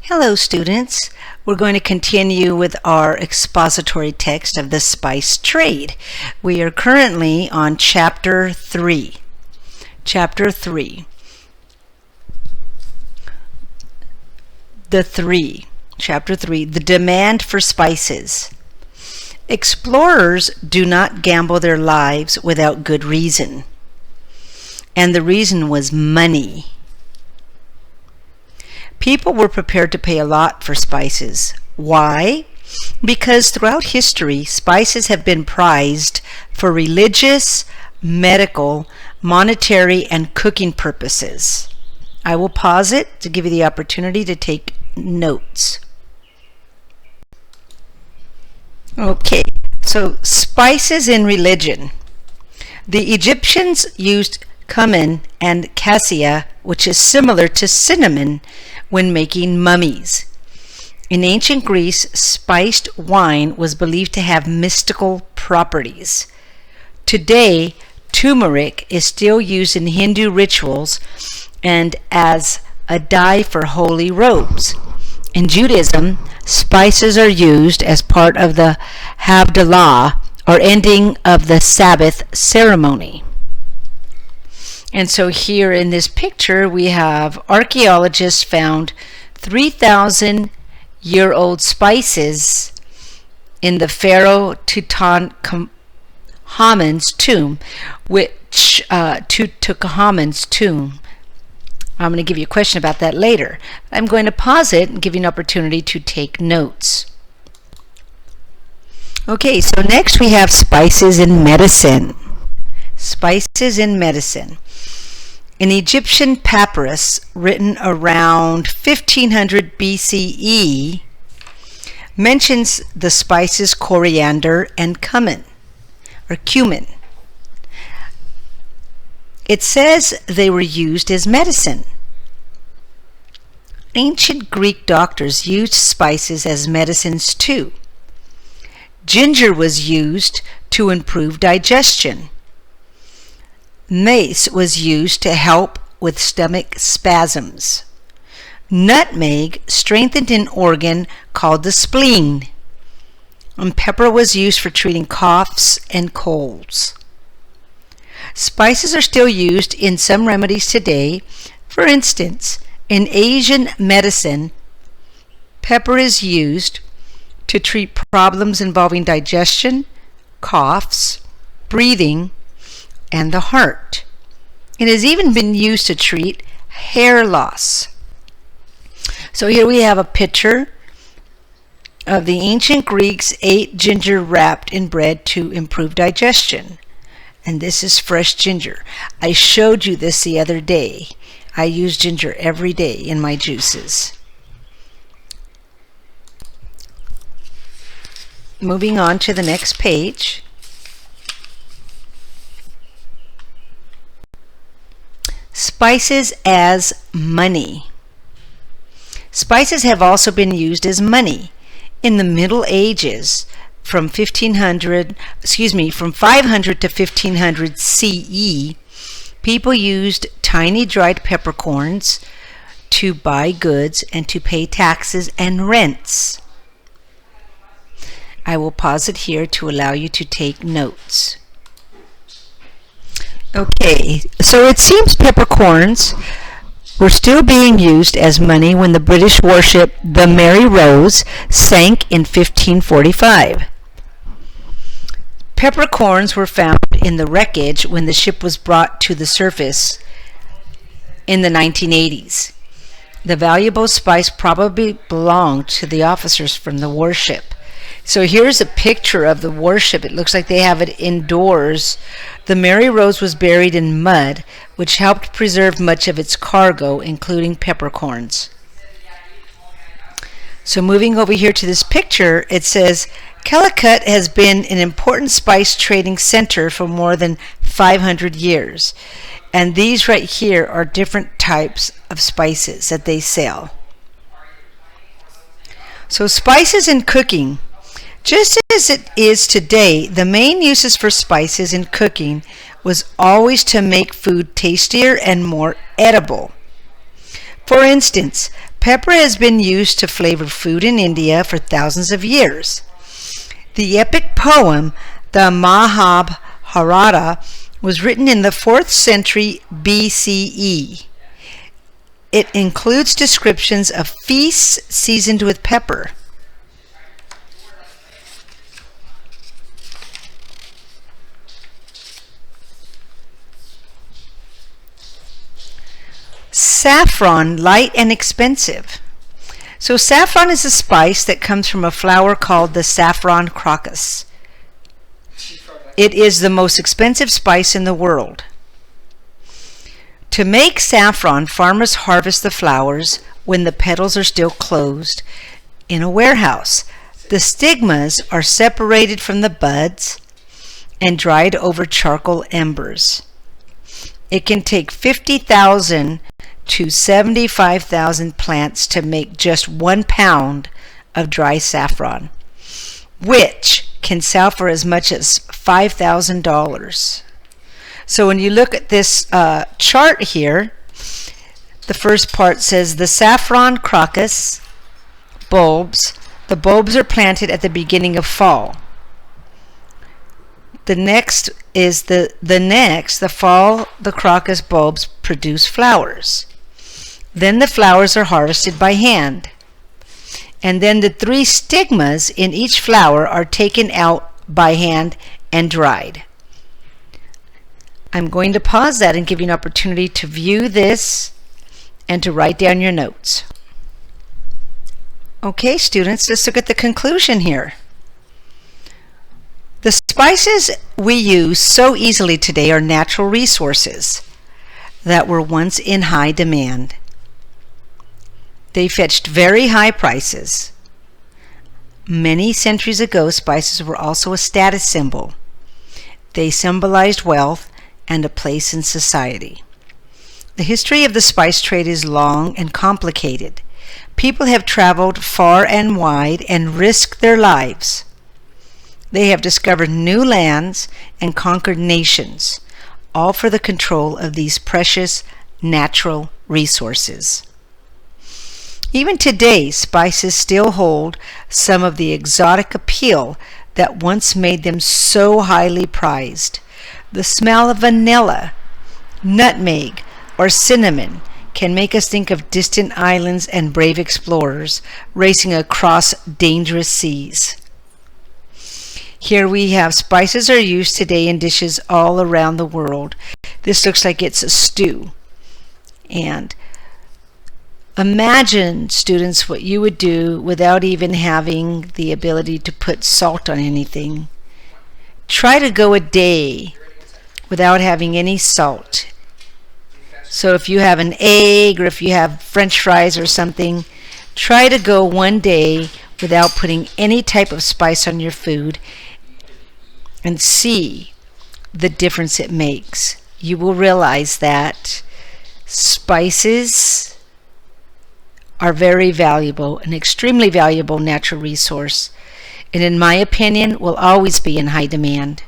Hello students, we're going to continue with our expository text of the spice trade. We are currently on chapter 3. Chapter 3. Chapter 3, the demand for spices. Explorers do not gamble their lives without good reason. And the reason was money. People were prepared to pay a lot for spices. Why? Because throughout history, spices have been prized for religious, medical, monetary, and cooking purposes. I will pause it to give you the opportunity to take notes. Okay, so spices in religion. The Egyptians used cumin and cassia, which is similar to cinnamon, when making mummies. In ancient Greece, spiced wine was believed to have mystical properties. Today, turmeric is still used in Hindu rituals and as a dye for holy robes. In Judaism, spices are used as part of the Havdalah, or ending of the Sabbath ceremony. And so here in this picture we have archaeologists found 3,000-year-old spices in the Pharaoh Tutankhamun's tomb, Tutankhamun's tomb. I'm going to give you a question about that later. I'm going to pause it and give you an opportunity to take notes. Okay, so next we have spices in medicine. Spices in medicine. An Egyptian papyrus written around 1500 BCE mentions the spices coriander and cumin. It says they were used as medicine. Ancient Greek doctors used spices as medicines too. Ginger was used to improve digestion. Mace was used to help with stomach spasms. Nutmeg strengthened an organ called the spleen. And pepper was used for treating coughs and colds. Spices are still used in some remedies today. For instance, in Asian medicine, pepper is used to treat problems involving digestion, coughs, breathing, and the heart. It has even been used to treat hair loss. So here we have a picture of the ancient Greeks ate ginger wrapped in bread to improve digestion. And this is fresh ginger. I showed you this the other day. I use ginger every day in my juices. Moving on to the next page. Spices as money. Spices have also been used as money. In the Middle Ages, from 500 to 1500 CE, people used tiny dried peppercorns to buy goods and to pay taxes and rents. I will pause it here to allow you to take notes. Okay, so it seems peppercorns were still being used as money when the British warship the Mary Rose sank in 1545. Peppercorns were found in the wreckage when the ship was brought to the surface in the 1980s. The valuable spice probably belonged to the officers from the warship. So here's a picture of the warship. It looks like they have it indoors. The Mary Rose was buried in mud, which helped preserve much of its cargo, including peppercorns. So moving over here to this picture, it says, Calicut has been an important spice trading center for more than 500 years. And these right here are different types of spices that they sell. So spices in cooking. Just as it is today, the main uses for spices in cooking was always to make food tastier and more edible. For instance, Pepper has been used to flavor food in India for thousands of years. The epic poem, the Mahabharata, was written in the 4th century BCE. It includes descriptions of feasts seasoned with pepper. Saffron, light and expensive. So saffron is a spice that comes from a flower called the saffron crocus. It is the most expensive spice in the world. To make saffron, farmers harvest the flowers when the petals are still closed in a warehouse. The stigmas are separated from the buds and dried over charcoal embers. It can take 50,000 to 75,000 plants to make just 1 pound of dry saffron, which can sell for as much as $5,000. So when you look at this chart here, the first part says the saffron crocus bulbs. The bulbs are planted at the beginning of fall. The next is the fall, the crocus bulbs produce flowers. Then the flowers are harvested by hand. And then the 3 stigmas in each flower are taken out by hand and dried. I'm going to pause that and give you an opportunity to view this and to write down your notes. Okay, students, let's look at the conclusion here. The spices we use so easily today are natural resources that were once in high demand. They fetched very high prices. Many centuries ago, spices were also a status symbol. They symbolized wealth and a place in society. The history of the spice trade is long and complicated. People have traveled far and wide and risked their lives. They have discovered new lands and conquered nations, all for the control of these precious natural resources. Even today, spices still hold some of the exotic appeal that once made them so highly prized. The smell of vanilla, nutmeg, or cinnamon can make us think of distant islands and brave explorers racing across dangerous seas. Here we have spices are used today in dishes all around the world. This looks like it's a stew. And imagine, students, what you would do without even having the ability to put salt on anything. Try to go a day without having any salt. So if you have an egg or if you have French fries or something, try to go one day without putting any type of spice on your food and see the difference it makes. You will realize that spices are very valuable, an extremely valuable natural resource, and in my opinion will always be in high demand.